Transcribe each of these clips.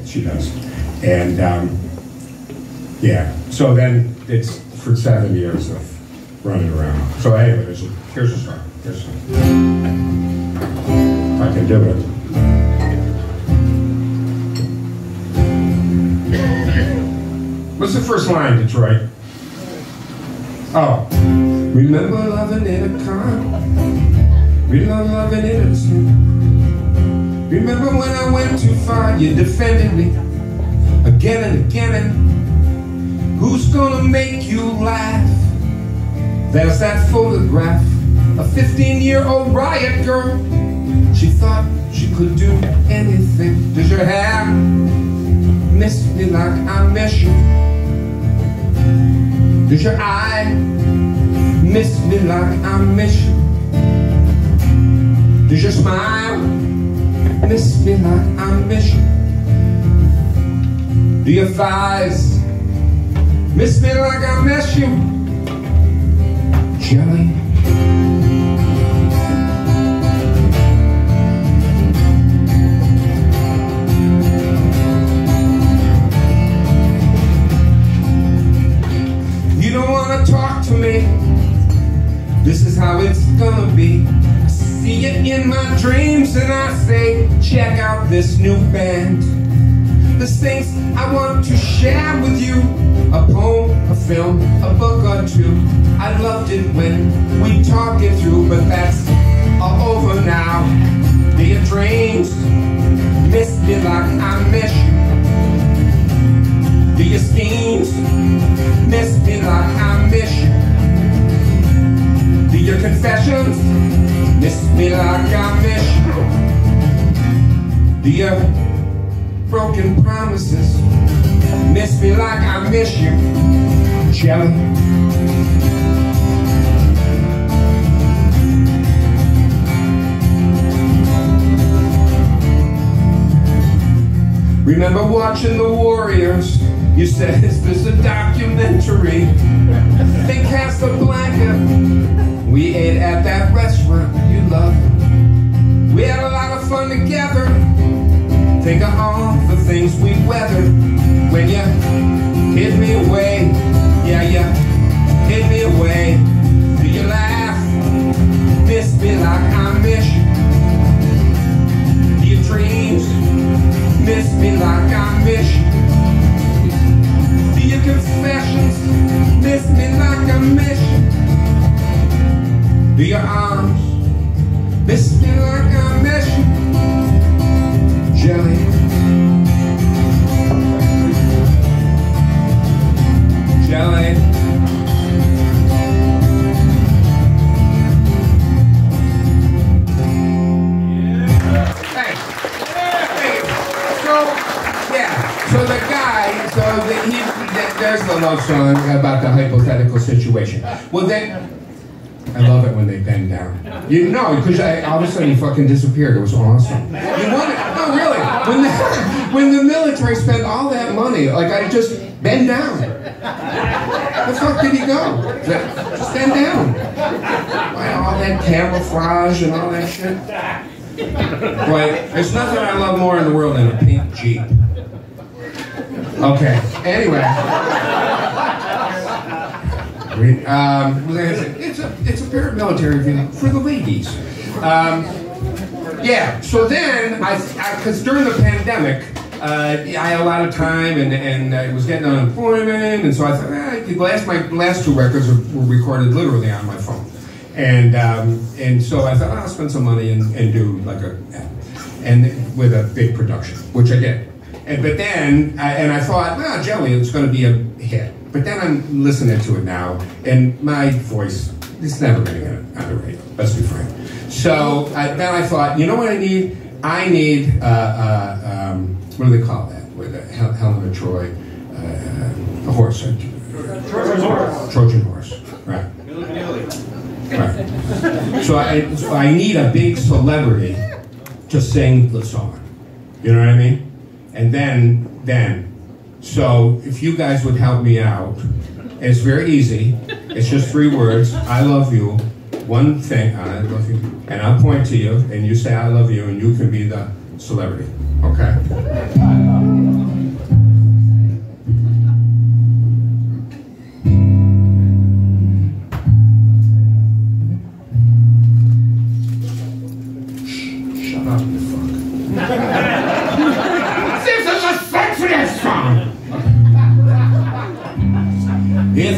She does. And yeah, so then it's for 7 years of running around. So anyway, here's a song. Here's a song. If I can do it. What's the first line, Detroit? Oh. Remember loving in a car? Remember loving in a tent? Remember when I went too far? You defended me again and again. Who's gonna make you laugh? There's that photograph, a 15-year-old riot girl. She thought she could do anything. Does your hair miss me like I miss you? Does your eye miss me like I miss you? Does your smile miss me like I miss you? Do your thighs miss me like I miss you? Jelly. You don't want to talk to me. This is how it's gonna be. I see you in my dreams and I say, check out this new band. There's things I want to share with you. A poem, a film, a book or two. I loved it when we talked it through, but that's all over now. Do your dreams miss me like I miss you? Do your schemes miss me like I miss you? Do your confessions miss me like I miss you? Do your broken promises miss me like I miss you? Jelly. Remember watching the Warriors? You said, is this a documentary? They cast a blanket. We ate at that restaurant you loved. We had a lot of fun together. Think of all the things we weathered. When you hid me away, yeah, you hid me away. Do you laugh? Miss me like I miss you? Do your dreams miss me like I miss you? Do your confessions miss me like I miss you? Do your arms miss me like I miss you? Jelly. Jelly. Thanks. So the guy, there's the love song about the hypothetical situation. Well then, I love it when they bend down. You know, because all of a sudden he fucking disappeared. It was awesome. You want it? No, really. When the military spent all that money, like I just bend down. Where the fuck did he go? Just bend down. Why all that camouflage and all that shit? Boy, there's nothing I love more in the world than a pink Jeep. Okay. Anyway. It's a paramilitary vehicle for the ladies. Yeah, so then, because during the pandemic, I had a lot of time and I was getting unemployment, and so I thought, my last two records were recorded literally on my phone. And so I thought, I'll spend some money and do like with a big production, which I did. But then, I thought, Jelly, it's going to be a hit. But then I'm listening to it now, and my voice is never going to get on the radio. Let's be frank. So then I thought, you know what I need? I need what do they call that? With Helen of Troy, a horse. Trojan horse. Right. Right. So I need a big celebrity to sing the song. You know what I mean? And then. So if you guys would help me out, it's very easy. It's just 3 words. I love you. One thing, I love you. And I'll point to you, and you say I love you, and you can be the celebrity. Okay?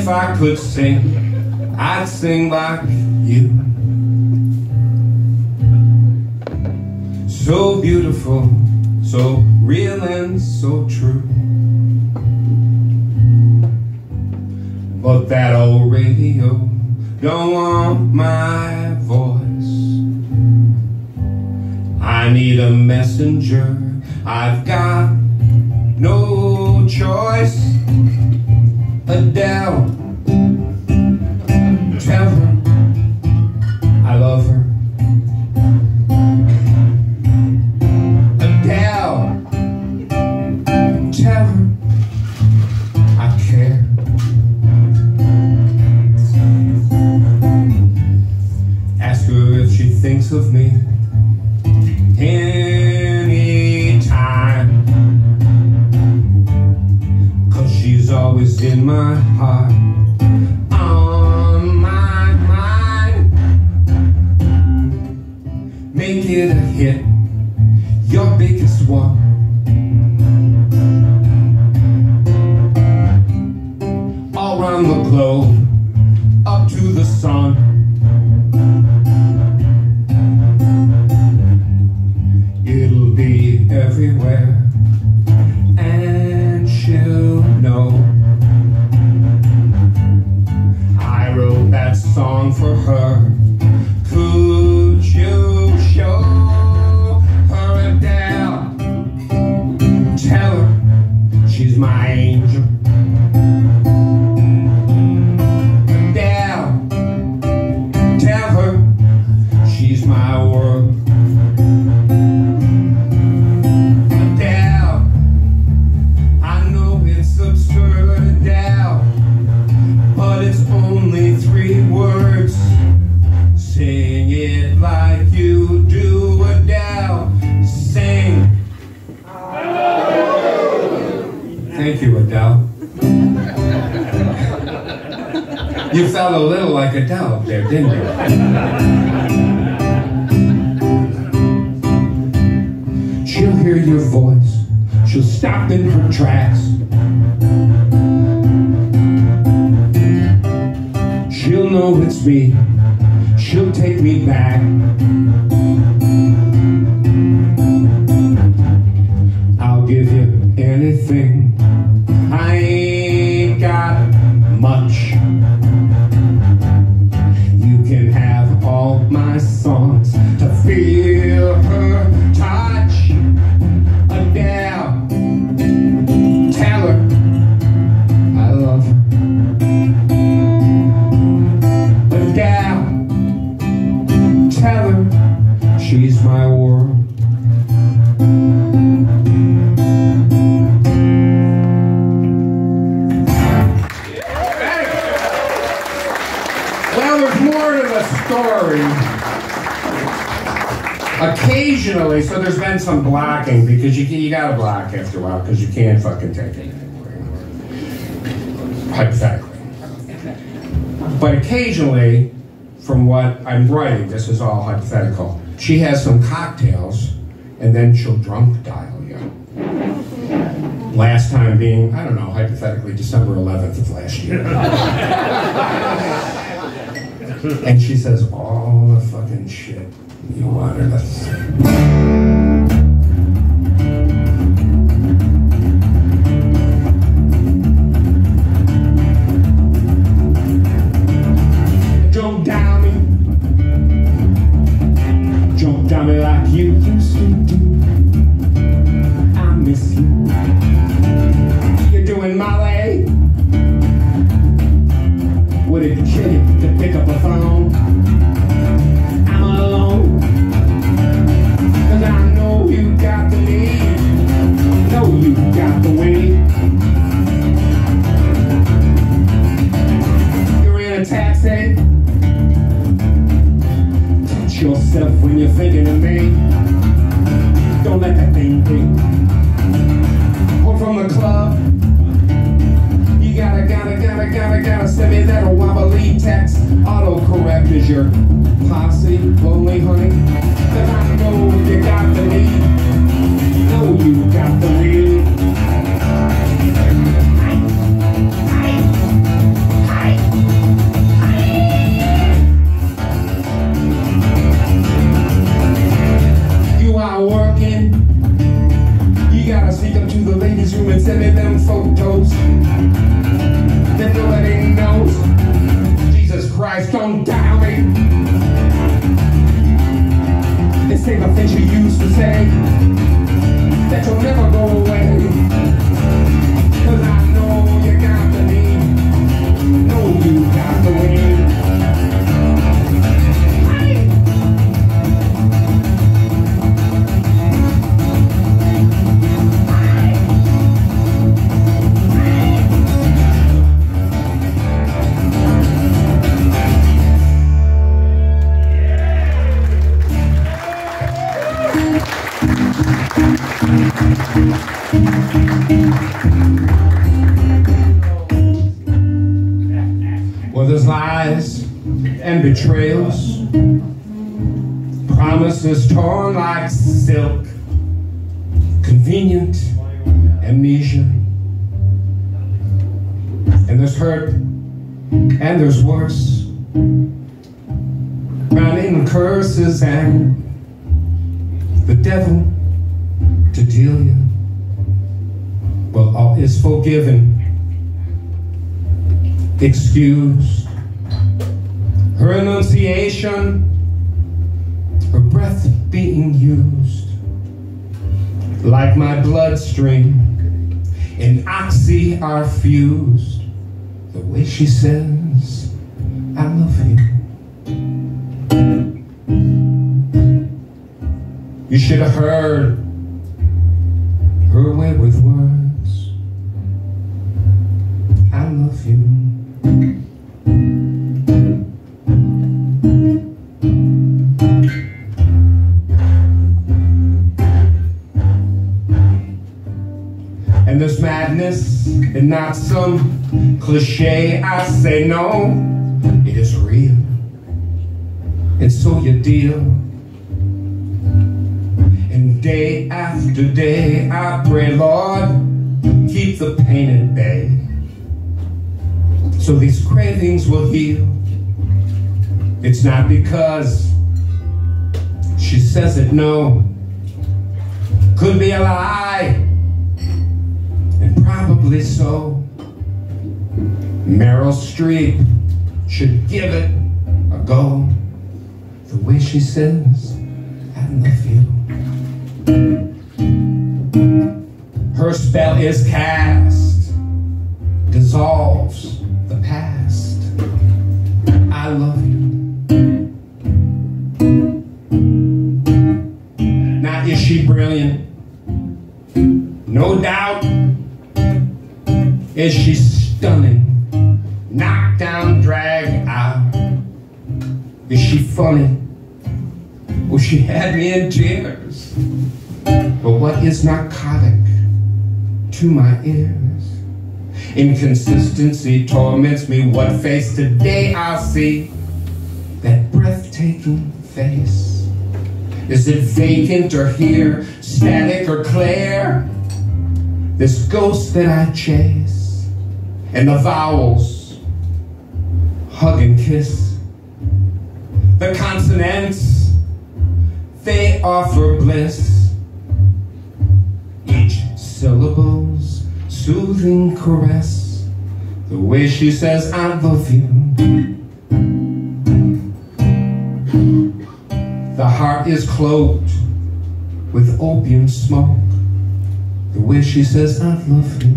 If I could sing, I'd sing like you. So beautiful, so real and so true. But that old radio don't want my voice. I need a messenger, I've got no choice. Adele, tell her I love her. Adele, tell her I care. Ask her if she thinks of me anytime, 'cause she's always in my heart, on my mind. Make it a hit, your biggest one. All around the globe, up to the sun. It'll be everywhere, and she'll know. I wrote that song for her. Could you show her Adele? Tell her she's my angel. Adele, tell her she's my world. Adele, I know it's absurd, Adele, but it's only 3 words. Sing it like you do, Adele. Sing. Thank you, Adele. You felt a little like Adele up there, didn't you? She'll hear your voice. She'll stop in her tracks. She'll know it's me. She'll take me back. I'll give you anything. I ain't got much. You can have all my songs to feel her touch. Adele, tell her I love her. Adele, tell her she's my world. Well, there's more to the story. Occasionally, so there's been some blocking, because you gotta block after a while, because you can't fucking take it anymore. Hypothetically. But occasionally, from what I'm writing, this is all hypothetical, she has some cocktails, and then she'll drunk dial you. Last time being, I don't know, hypothetically, December 11th of last year. And she says all the fucking shit you want her to say. Don't down me. Don't down me like you used to do. I miss you. You're doing Molly. Would it kill you to pick up a phone? I'm alone, 'cause I know you got the need. Know you got the way. You're in a taxi. Touch yourself when you're thinking of me. Don't let that thing be. Or from the club. You gotta send me that wobbly text. Autocorrect is your posse, lonely honey. 'Cause I know you got the need. Know you got the lead. sneak up to the ladies' room and send me them photos. Then nobody knows. Jesus Christ, don't dial me. They say the things you used to say, that you'll never go away. 'Cause I know you got the name, know you got the way. Well, there's lies and betrayals, promises torn like silk, convenient amnesia, and there's hurt and there's worse, running curses and the devil to deal you. Well, all is forgiven, excused. Her enunciation, her breath being used, like my bloodstream and oxy are fused. The way she says, I love you. You should have heard her way with words. I love you. And there's madness and not some cliche. I say no, it is real. And so you deal. And day after day I pray, Lord, keep the pain at bay, so these cravings will heal. It's not because she says it, no. Could be a lie, and probably so. Meryl Streep should give it a go. The way she says, I love you. Her spell is cast, dissolves the past. I love you. Now, is she brilliant? No doubt. Is she stunning? Knock down, drag out. Is she funny? Well, she had me in tears. But what is narcotic to my ears? Inconsistency torments me. What face today I'll see? That breathtaking face. Is it vacant or here? Static or clear? This ghost that I chase. And the vowels, hug and kiss. The consonants, they offer bliss. Each syllable's soothing caress. The way she says, I love you. The heart is cloaked with opium smoke. The way she says, I love you.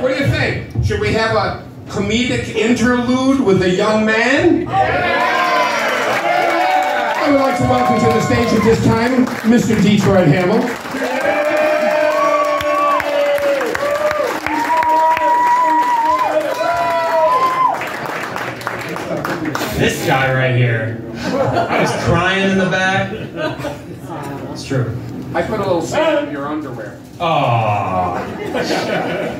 What do you think? Should we have a comedic interlude with a young man? I would like to welcome to the stage at this time, Mr. Detroit Hamell. This guy right here. I was crying in the back. It's true. I put a little sand in your underwear. Oh.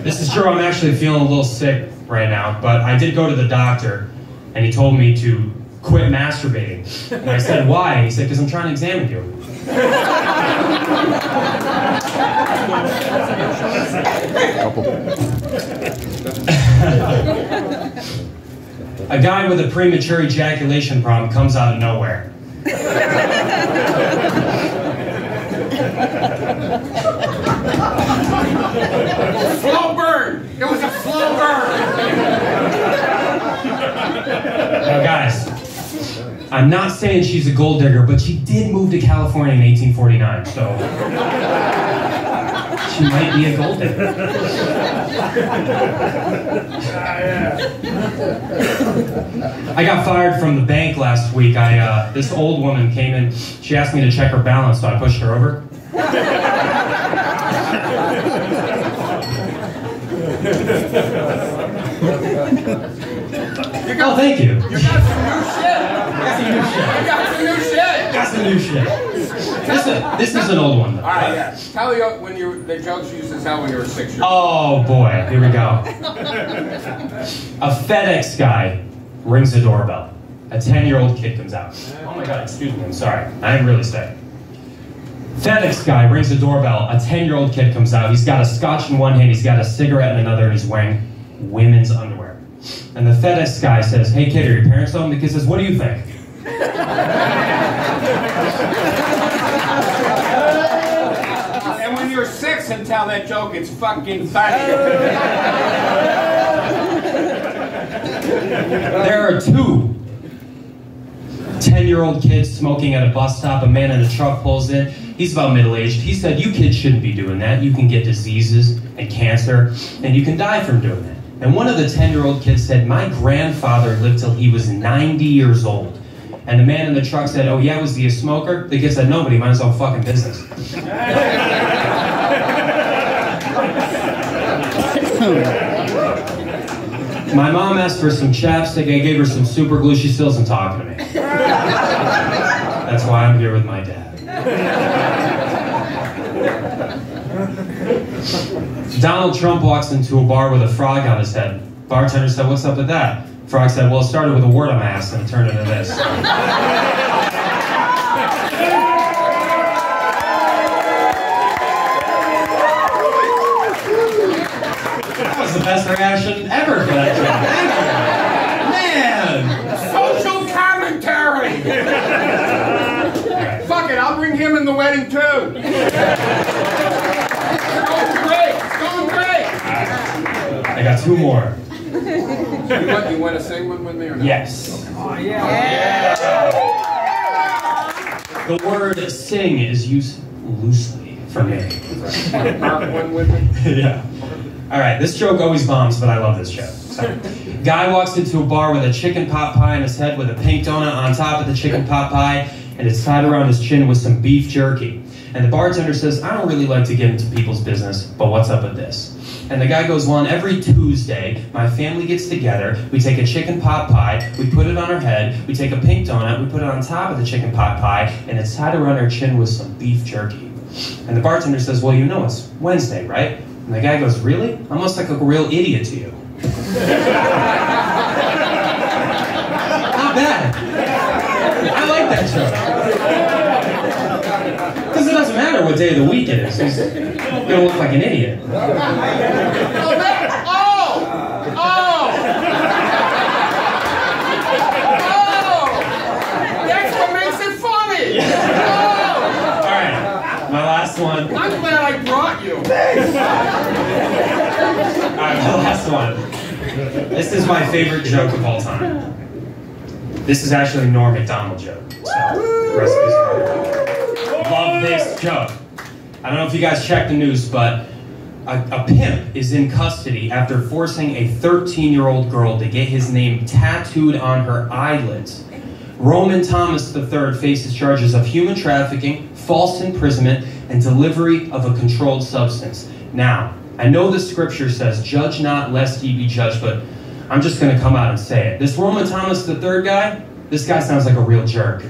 This is true. I'm actually feeling a little sick right now, but I did go to the doctor, and he told me to quit masturbating. And I said, why? And he said, because I'm trying to examine you. A guy with a premature ejaculation problem comes out of nowhere. Slow burn! It was a slow burn! Now guys, I'm not saying she's a gold digger, but she did move to California in 1849, so she might be a gold digger. I got fired from the bank last week. This old woman came in, she asked me to check her balance, so I pushed her over. Oh, thank you. You got some new shit! You got some new shit! This is an old one, though. Alright, yeah. Tell you when the jokes you used to tell when you were 6 years old. Oh boy, here we go. A FedEx guy rings the doorbell. A 10-year-old kid comes out. Oh my god, excuse me, I'm sorry. I'm really sick. FedEx guy rings the doorbell. A 10-year-old kid comes out. He's got a scotch in one hand, he's got a cigarette in another, and he's wearing women's underwear. And the FedEx guy says, hey kid, are your parents home? The kid says, what do you think? And when you're 6 and tell that joke, it's fucking funny. There are two 10-year-old kids smoking at a bus stop. A man in a truck pulls in. He's about middle-aged. He said, you kids shouldn't be doing that. You can get diseases and cancer, and you can die from doing that. And one of the 10-year-old kids said, my grandfather lived till he was 90 years old. And the man in the truck said, oh yeah, was he a smoker? The kid said, no, but he minds his own fucking business. My mom asked for some chapstick. I gave her some super glue. She still isn't talking to me. That's why I'm here with my dad. Donald Trump walks into a bar with a frog on his head. Bartender said, what's up with that? Frog said, well, it started with a word on my ass and it turned into this. That was the best reaction ever for that joke. Man! Social commentary! Right. Fuck it, I'll bring him in the wedding too. It's going great, it's going great. I got two more. You want to sing one with me or not? Yes. Oh, yeah. The word sing is used loosely for me. One with me? Yeah. All right, this joke always bombs, but I love this joke. So, guy walks into a bar with a chicken pot pie in his head with a pink donut on top of the chicken pot pie, and it's tied around his chin with some beef jerky. And the bartender says, I don't really like to get into people's business, but what's up with this? And the guy goes, well, on every Tuesday, my family gets together, we take a chicken pot pie, we put it on our head, we take a pink donut, we put it on top of the chicken pot pie, and it's tied around our chin with some beef jerky. And the bartender says, well, you know it's Wednesday, right? And the guy goes, really? I must look like a real idiot to you. Not bad. I like that joke. Because it doesn't matter what day of the week it is. He's gonna look like an idiot. Oh! That's what makes it funny! Oh! Alright, my last one. I'm glad I brought you. Alright, my last one. This is my favorite joke of all time. This is actually a Norm Macdonald joke. So, recipes. Love this joke. I don't know if you guys checked the news, but a pimp is in custody after forcing a 13-year-old girl to get his name tattooed on her eyelids. Roman Thomas III faces charges of human trafficking, false imprisonment, and delivery of a controlled substance. Now, I know the scripture says, judge not lest ye be judged, but I'm just going to come out and say it. This Roman Thomas III guy, this guy sounds like a real jerk.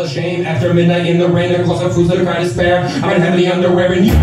of shame. After midnight in the rain, there close up fools that cry despair. I'm in heavy underwear and you.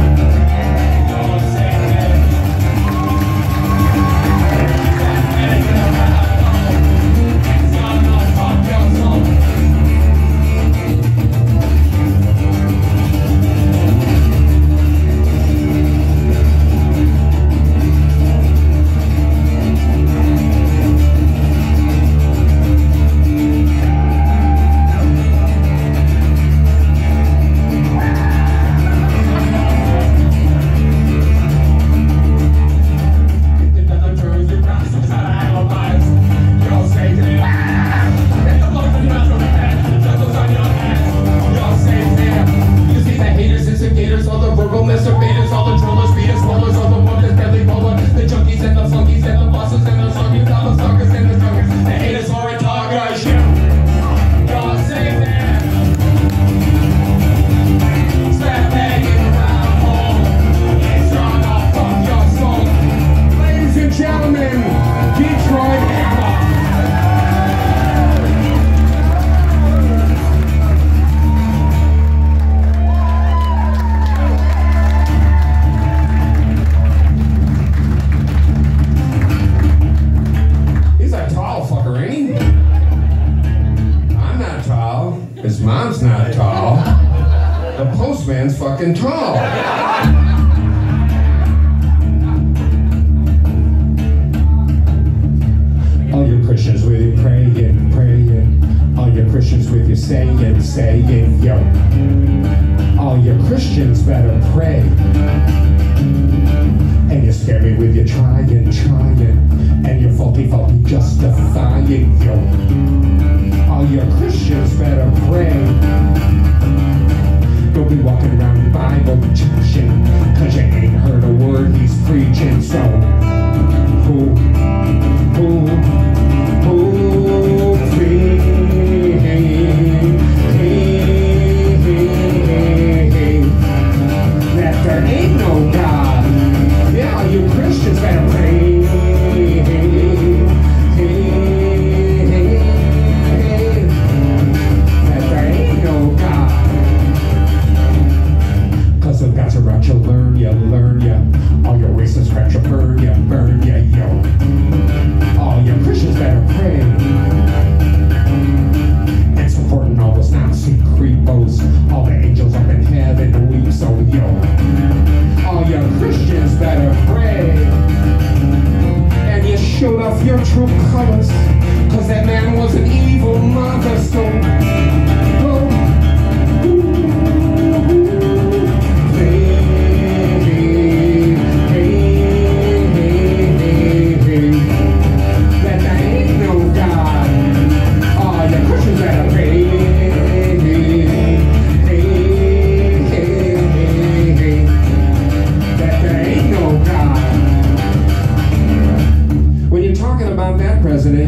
His mom's not tall. The postman's fucking tall. All you Christians with you praying, praying. All you Christians with you saying, saying, yo. All you Christians better pray. And you scare me with your trying, trying. And you're faulty, faulty justifying, yo. All your Christians better pray. Don't be walking around Bible teaching, cause you ain't heard a word he's preaching. So, who, that there ain't no God. Yeah, all you Christians better pray. God's around you, learn ya. All your racists scratch you, burn ya, yo. All your Christians better pray. And supporting all those Nazi creepos. All the angels up in heaven weep, so yo. All your Christians better pray. And you showed off your true colors, cause that man was an evil mother, so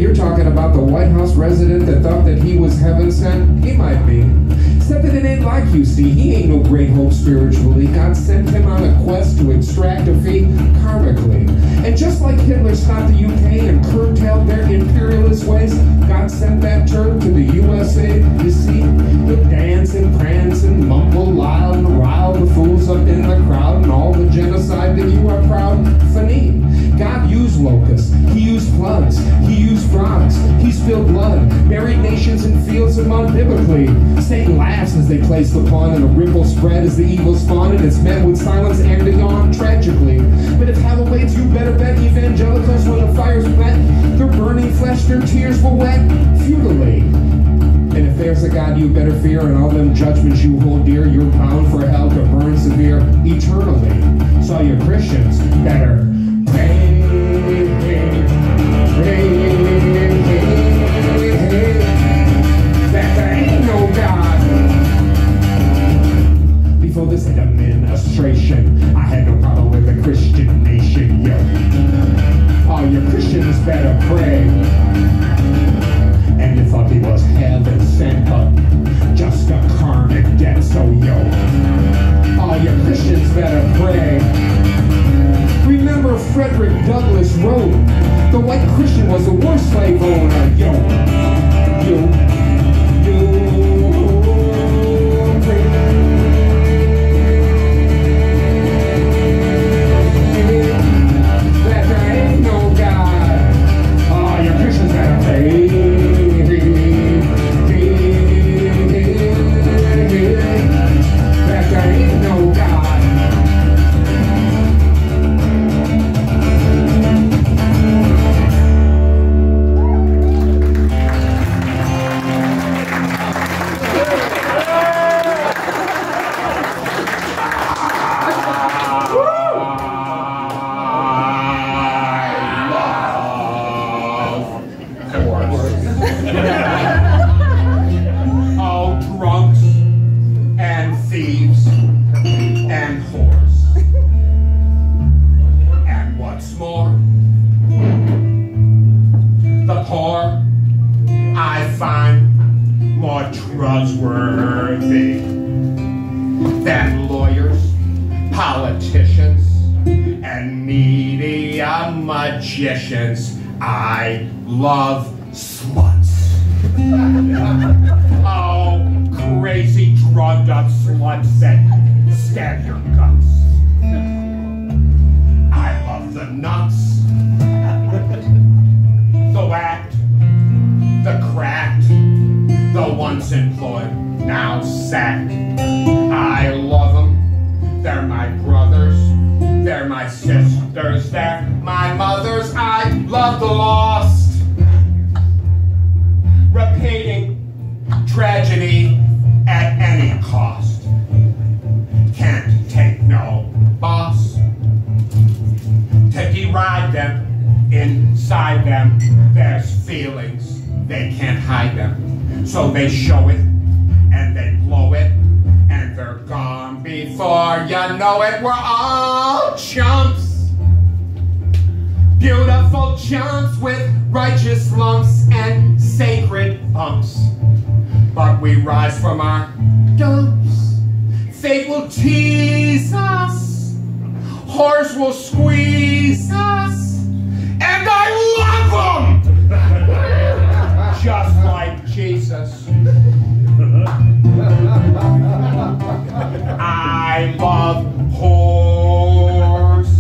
you're talking about the White House resident that thought that he was heaven sent? He might be. Except that it ain't like you see. He ain't no great hope spiritually. God sent him on a quest to extract a fee karmically. And just like Hitler stopped the UK and curtailed their imperialist ways, God sent that turd to the USA. You see, the dancing, prancing, mumble loud and rile the fools up in the crowd and all the genocide that you are proud funny. God used locusts, he used floods, he used frogs, he spilled blood, buried nations in fields of mud biblically. Satan laughs as they place the pawn and a ripple spread as the evil spawn, and it's met with silence and a yawn tragically. But if hell awaits, you better bet evangelicals when the fire's wet, their burning flesh, their tears will wet futilely. And if there's a God you better fear, and all them judgments you hold dear, you're bound for hell to burn severe eternally. So you Christians better pray. That there ain't no God. Before this administration, I had no problem with the Christian nation, yo. All your Christians better pray. And you thought he was heaven sent, but just a karmic debt, so yo. All your Christians better pray. Remember Frederick Douglass wrote, the white Christian was the worst slave owner, yo. trustworthy than lawyers, politicians, and media magicians. I love sluts. Oh, crazy drugged up sluts that stab your guts. I love the nuts, the whacked, the cracked, the once employed, now sacked. I love them. They're my brothers. They're my sisters. They're my mothers. I love the lost. Repeating tragedy at any cost. Can't take no boss. To deride them, inside them, there's feelings. They can't hide them. So they show it, and they blow it, and they're gone before you know it. We're all chumps. Beautiful chumps with righteous lumps and sacred bumps. But we rise from our dumps. Fate will tease us. Whores will squeeze us. And I love them! Just like Jesus. I love whores.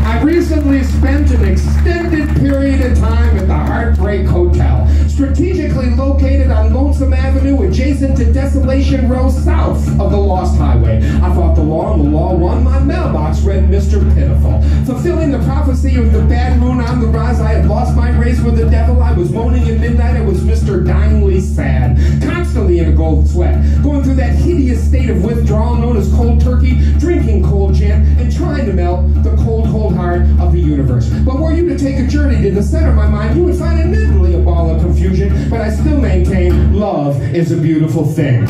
I recently spent an extended period of time at the Heartbreak Hotel, strategically located on Lonesome Avenue, adjacent to Desolation Row, south of the Lost Highway. I fought the law and the law won. My mailbox read Mr. Pitiful. Fulfilling the prophecy of the bad moon on the rise, I had lost my race with the devil. I was moaning at midnight. I was Mr. Dyingly Sad, constantly in a cold sweat, going through that hideous state of withdrawal known as cold turkey, drinking cold gin, and trying to melt the cold, cold heart of the universe. But were you to take a journey to the center of my mind, you would find admittedly a ball of confusion, but I still maintain love is a beautiful thing.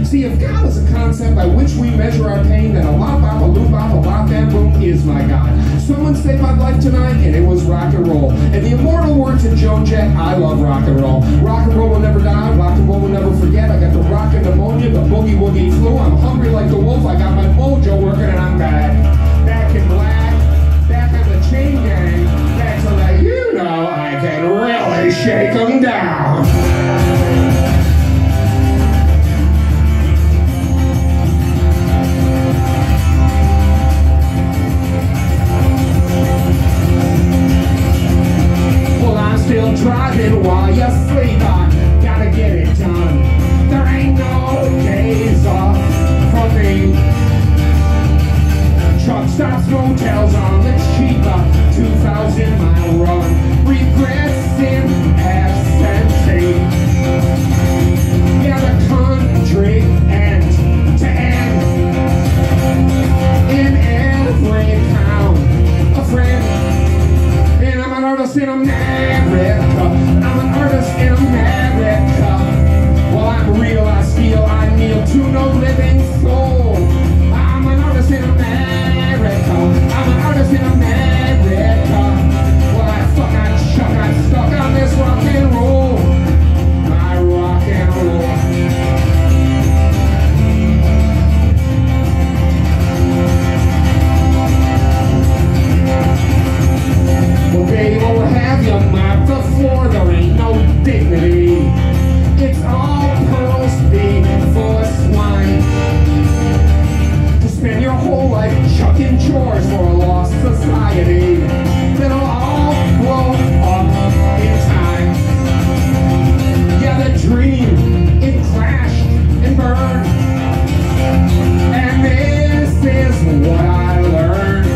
See, if God is a concept by which we measure our pain, then a lot bop, a loop bop, a bop, bam, boom is my God. Someone saved my life tonight, and it was rock and roll. And the immortal words of Joan Jett, I love rock and roll. Rock and roll will never die, rock and roll will never forget. I got the rockin' pneumonia, the boogie woogie flu. I'm hungry like the wolf, I got my mojo working, and I'm back. Back in black, back in the chain gang, back so that you know I can really shake them down. Still driving while you sleep, I gotta get it done. There ain't no days off for me. Truck stops, motels on the cheap, a 2,000-mile run. Regrets in absentee. Yeah, the country end to end. In every town, a friend. And I'm an artist in America. I'm an artist in America. Well, I'm real, I steal, I kneel to no living soul. I'm an artist in America. I'm an artist in America. Well, I fuck, I chuck, I'm stuck on this rock and roll. I rock and roll. Well, babe, we'll have you mop the floor. There ain't no dignity. It's all pearls before swine. To spend your whole life chucking chores for a lost society that'll all blow up in time. Yeah, the dream, it crashed and burned. And this is what I learned.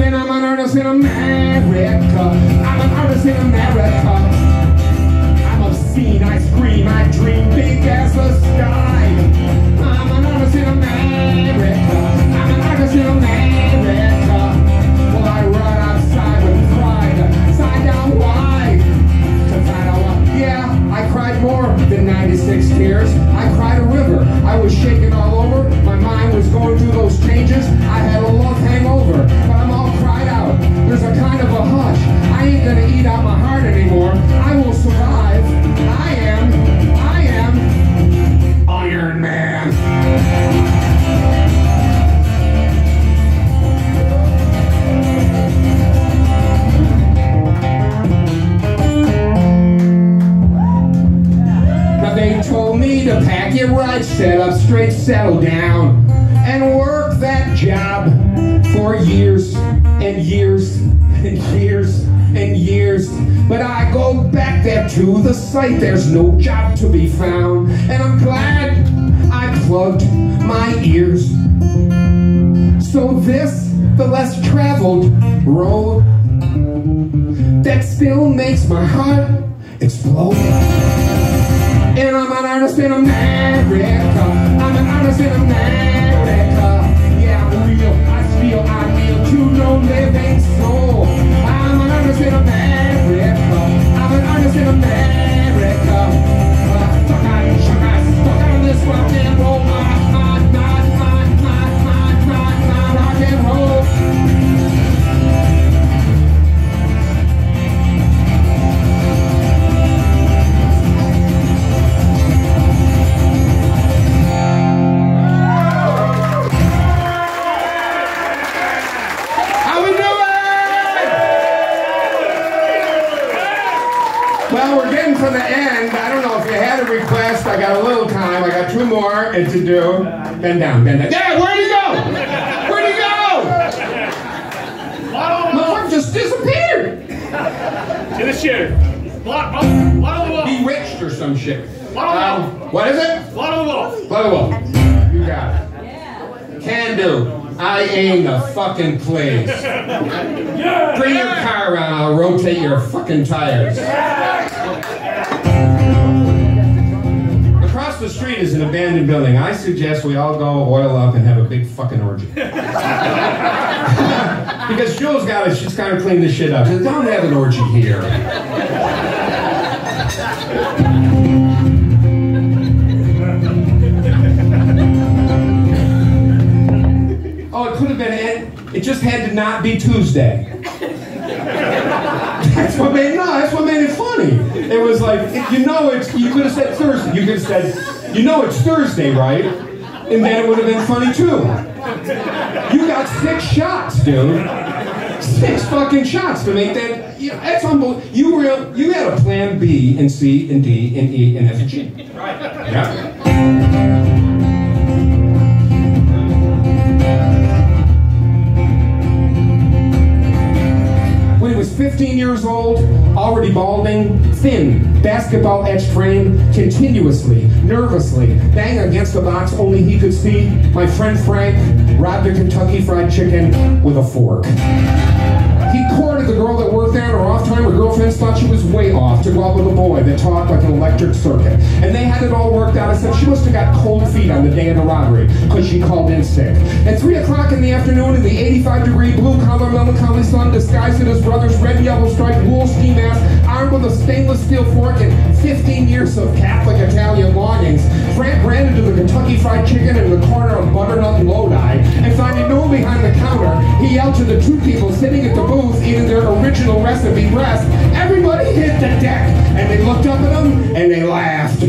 Then I'm an artist in America. I'm an artist in America. I'm obscene, I scream, I dream big as the sky. I'm an artist in America. I'm an artist in America. Well, I run outside with pride, find out why. To find out why. Yeah, I cried 6 tears. I cried a river. I was shaking all over. My mind was going through those changes. I had a love hangover, but I'm all cried out. There's a kind of a hush. I ain't gonna eat out my heart anymore. I will survive. I am Iron Man. They told me to pack it right, set up straight, settle down, and work that job for years and years and years and years. But I go back there to the site, there's no job to be found, and I'm glad I plugged my ears. So this, the less traveled road, that still makes my heart explode. And I'm an artist in America. I'm an artist in America. Yeah, I'm real. I feel I'm real to no living soul. I'm an artist in America. I'm an artist in America. Fuck on this rock and roll. Rock and roll. Well, we're getting to the end. I don't know if you had a request. I got a little time. I got 2 more to do. Bend down, bend down. Yeah, where'd he go? Where'd he go? Motherfucker just disappeared. To the sheriff. Bewitched or some shit. Blood what is it? Blood on the wall. Blood on the wall. You got it. Can do. I aim the fucking place. Bring your car around, I'll rotate your fucking tires. Across the street is an abandoned building. I suggest we all go oil up and have a big fucking orgy. Because Jules got it, she's kind of cleaned this shit up. She said, don't have an orgy here. Oh, it could have been it just had to not be Tuesday. That's what made it funny. It was like, you could have said Thursday. You could have said, it's Thursday, right? And then it would have been funny too. You got 6 shots, dude. 6 fucking shots to make that. That's unbelievable. You had a plan B and C and D and E and F and G. Right. Yeah. When he was 15 years old, already balding, thin, basketball-etched frame, continuously, nervously, bang against the box only he could see, my friend Frank robbed a Kentucky Fried Chicken with a fork. He courted the girl that worked there, and her off-time, her girlfriends thought she was way off to go out with a boy that talked like an electric circuit. And they had it all worked out, except she must have got cold feet on the day of the robbery, because she called in sick. At 3 o'clock in the afternoon, in the 85-degree blue-collar melancholy sun, disguised in his brother's red and yellow striped wool ski mask, armed with a stainless steel fork and 15 years of Catholic Italian longings, Frank ran into the Kentucky Fried Chicken in the corner of Butternut and Lodi, and finding no one behind the counter, he yelled to the 2 people sitting at the booth eating their original recipe breast, everybody hit the deck, and they looked up at him and they laughed.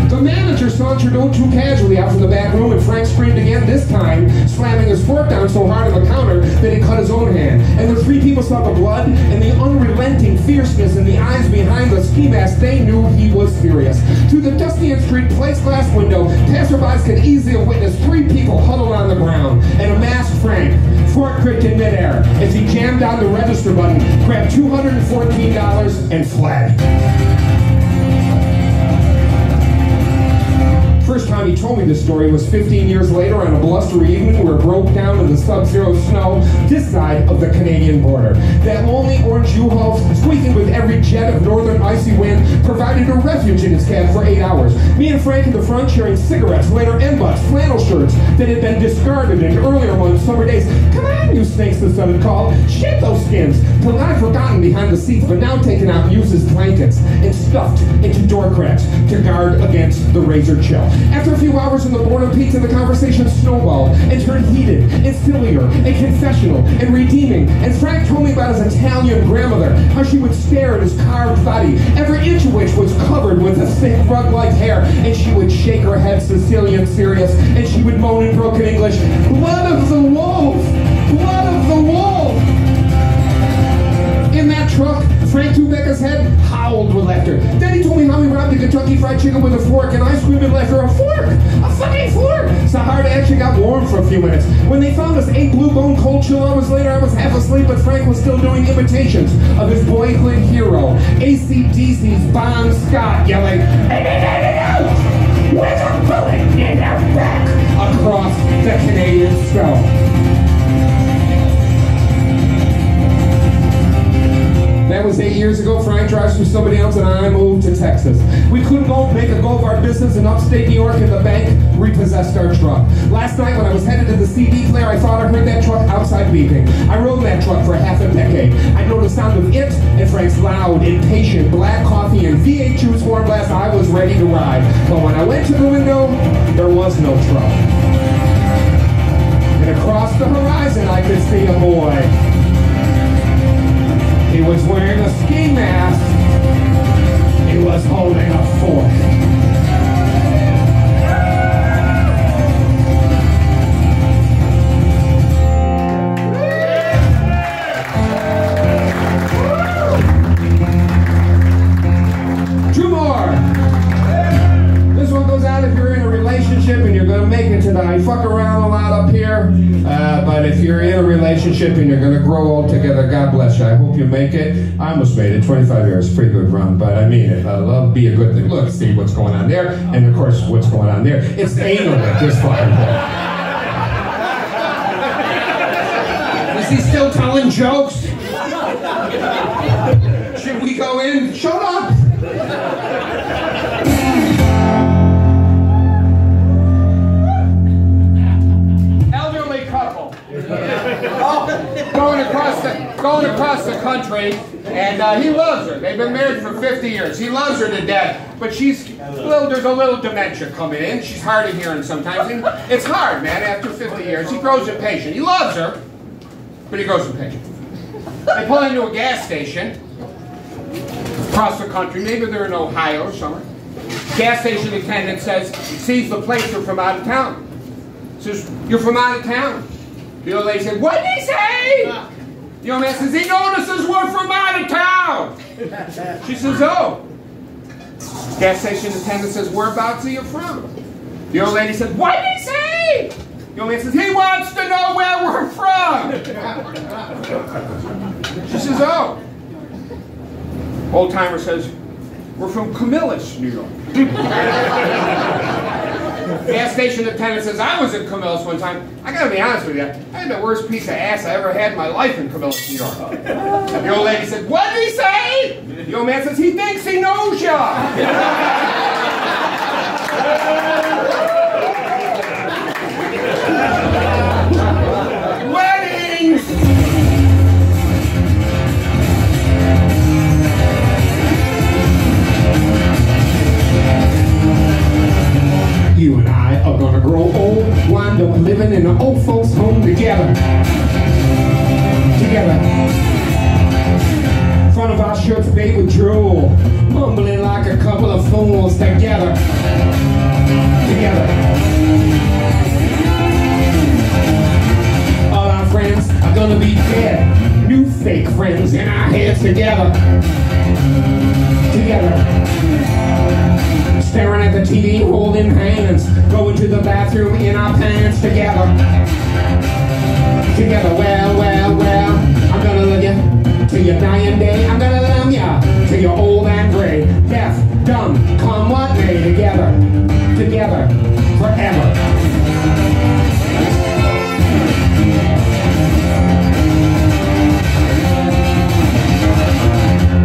The manager sauntered oh too casually out from the back room, and Frank screamed again, this time slamming his fork down so hard on the counter that he cut his own hand. And the 3 people saw the blood and the unrelenting fierceness in the eyes behind the ski mask. They knew he was serious. Through the dusty and street plate glass window, passerbys could easily have witnessed 3 people huddled on the ground, and a masked Frank, fork gripped in midair, as he jammed down the register button, grabbed $214 and fled. First time he told me this story was 15 years later on a blustery evening where it broke down in the sub-zero snow this side of the Canadian border. That lonely orange U-Haul, squeaking with every jet of northern icy wind, provided a refuge in his cab for 8 hours. Me and Frank in the front sharing cigarettes, later N-butts, flannel shirts that had been discarded in earlier one summer days. Come on, you snakes, the sun had called. Shit those skins. to lie forgotten behind the seats, but now taken out uses blankets and stuffed into door cracks to guard against the razor chill. After a few hours in the boredom peaked and the conversation snowballed and turned heated and sillier and confessional and redeeming, and Frank told me about his Italian grandmother, how she would stare at his carved body, every inch of which was covered with a thick rug-like hair, and she would shake her head Sicilian serious, and she would moan in broken English, "Blood of the wolf! Blood of the wolf!" In that truck, Frank Tubecca's head howled with laughter. Then he told me how he robbed a Kentucky Fried Chicken with a fork, and I screamed with laughter, "A fork! A fucking fork!" So hard it actually got warm for a few minutes. When they found us 8 Blue Bone cold chill hours later, I was half asleep, but Frank was still doing imitations of his boyhood hero, AC/DC's Bon Scott, yelling, "With a bullet in their back!" across the Canadian snow. That was 8 years ago. Frank drives for somebody else and I moved to Texas. We couldn't make a go of our business in upstate New York, and the bank repossessed our truck. Last night when I was headed to the CD player, I thought I heard that truck outside beeping. I rode that truck for half a decade. I know the sound of it and Frank's loud, impatient, black coffee and V8 juice horn blast. I was ready to ride. But when I went to the window, there was no truck. And across the horizon I could see a boy. He was wearing a ski mask. He was holding a fork. Two more. This one goes out if you're in a relationship and you're going to make it to the I fuck around a lot up here. But if you're in a relationship and you're going to grow old together, God bless you. I hope you make it. I almost made it. 25 years, pretty good run, but I mean it. Love be a good thing. Look, see what's going on there, and of course, what's going on there. It's anal at this fucking point. Is he still telling jokes? Should we go in? Shut up! Going across the country, and he loves her. They've been married for 50 years. He loves her to death, but there's a little dementia coming in. She's hard of hearing sometimes, and it's hard, man, after 50 years. He grows impatient. He loves her, but he grows impatient. They pull into a gas station across the country. Maybe they're in Ohio or somewhere. Gas station attendant sees the plates are from out of town. Says, "You're from out of town." The old lady said, "What did he say?" The old man says, "He notices we're from out of town." She says, "Oh." Gas station attendant says, "Whereabouts are you from?" The old lady said, "What did he say?" The old man says, "He wants to know where we're from." She says, "Oh." Old timer says, "We're from Camillus, New York." Gas station attendant says, "I was in Camillus one time. I gotta be honest with you, I had the worst piece of ass I ever had in my life in Camillus, New York." The old lady said, "What did he say?" The old man says, "He thinks he knows ya." Weddings! You and I are gonna grow old, wind up living in an old folks' home together. Together. Front of our shirts baked with drool, mumbling like a couple of fools together. Together. All our friends are gonna be dead. New fake friends in our heads together. Together. Staring at the TV, holding hands, going to the bathroom in our pants together. Together, well, well, well, I'm gonna love you till your dying day. I'm gonna love ya till you're old and gray. Deaf, dumb, come what may, together, together, forever.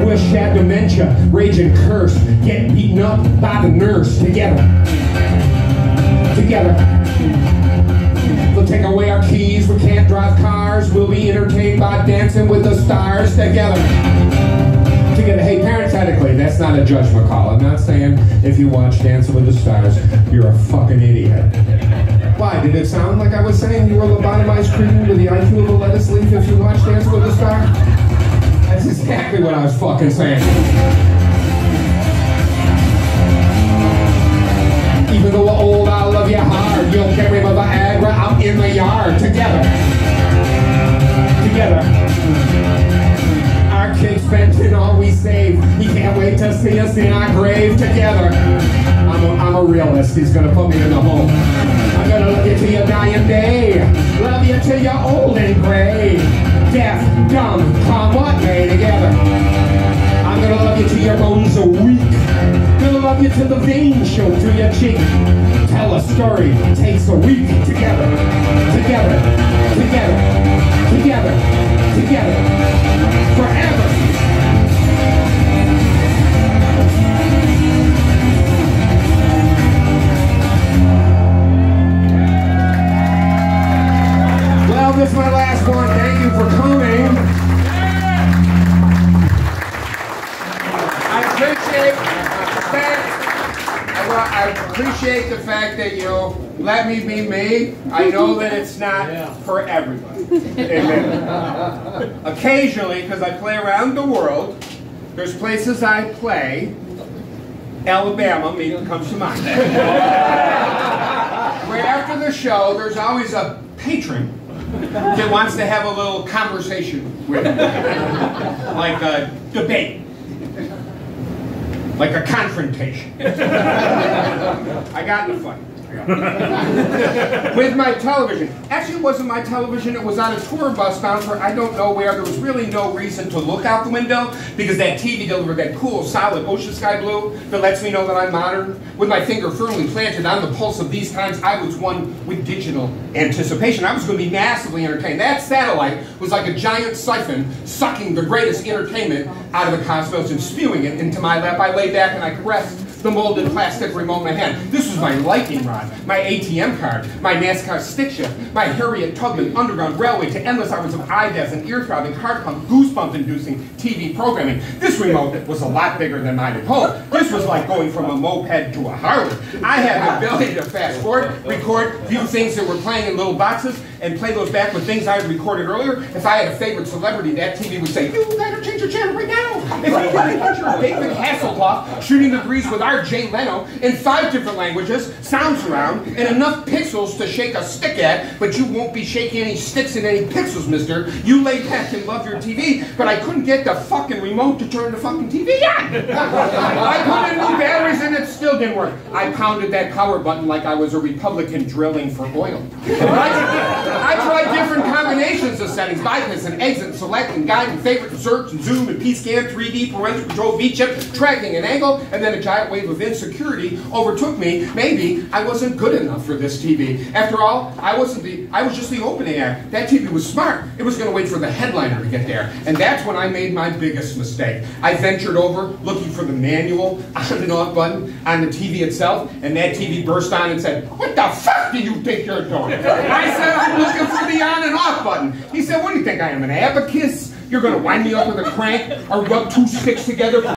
Wish had dementia, raging curse, getting beaten up by the nurse. Together. Together. The Don't take away our keys, we can't drive cars. We'll be entertained by dancing with the stars together. Together. Hey, parenthetically, that's not a judgment call. I'm not saying if you watch Dancing with the Stars, you're a fucking idiot. Why? Did it sound like I was saying you were a lobotomized cretin with the IQ of a lettuce leaf if you watch Dancing with the Stars? That's exactly what I was fucking saying. Even though we're old, I love you hard. You'll carry my Viagra out in the yard. Together. Together. Our kids spending all we save. He can't wait to see us in our grave. Together. I'm a realist. He's gonna put me in the home. I'm gonna love you till your dying day. Love you till you're old and gray. Deaf, dumb, calm, what may. Together. I'm gonna love you till your bones are weak. Gonna love you till the veins show through your cheek. Tell a story, takes a week. Together, together, together, together, together, forever. Well, this is my last one. Thank you for coming. I appreciate the fact that you let me be me. I know that it's not for everybody. Occasionally, because I play around the world, there's places I play. Alabama maybe comes to mind. Where after the show, there's always a patron that wants to have a little conversation with me. Like a debate. Like a confrontation. I got in a fight. With my television. Actually, it wasn't my television. It was on a tour bus bound for I don't know where. There was really no reason to look out the window because that TV delivered that cool, solid ocean sky blue that lets me know that I'm modern. With my finger firmly planted on the pulse of these times, I was one with digital anticipation. I was going to be massively entertained. That satellite was like a giant siphon sucking the greatest entertainment out of the cosmos and spewing it into my lap. I lay back and I caressed the molded plastic remote in my hand. This was my lightning rod, my ATM card, my NASCAR stick shift, my Harriet Tubman Underground Railway to endless hours of eye-death and ear-throbbing, heart-pump, goosebump-inducing TV programming. This remote was a lot bigger than mine at home. This was like going from a moped to a Harley. I had the ability to fast forward, record, view things that were playing in little boxes, and play those back with things I had recorded earlier. If I had a favorite celebrity, that TV would say, "You better change your channel right now." If I had a picture of David Hasselhoff shooting the breeze with our Jay Leno in 5 different languages, sound surround, and enough pixels to shake a stick at, but you won't be shaking any sticks in any pixels, mister. You lay back and love your TV, but I couldn't get the fucking remote to turn the fucking TV on. I put in new batteries and it still didn't work. I pounded that power button like I was a Republican drilling for oil. I tried different combinations of settings, bypass and exit, and select and guide and favorite and search and zoom and P-scan, 3D, parental control, V-chip, tracking an angle, and then a giant wave of insecurity overtook me. Maybe I wasn't good enough for this TV. After all, I was just the opening act. That TV was smart. It was going to wait for the headliner to get there. And that's when I made my biggest mistake. I ventured over looking for the manual on and off button on the TV itself, and that TV burst on and said, "What the fuck do you think you're doing?" I said, "I'm looking for the on and off button." He said, "What do you think I am, an abacus? You're going to wind me up with a crank or rub 2 sticks together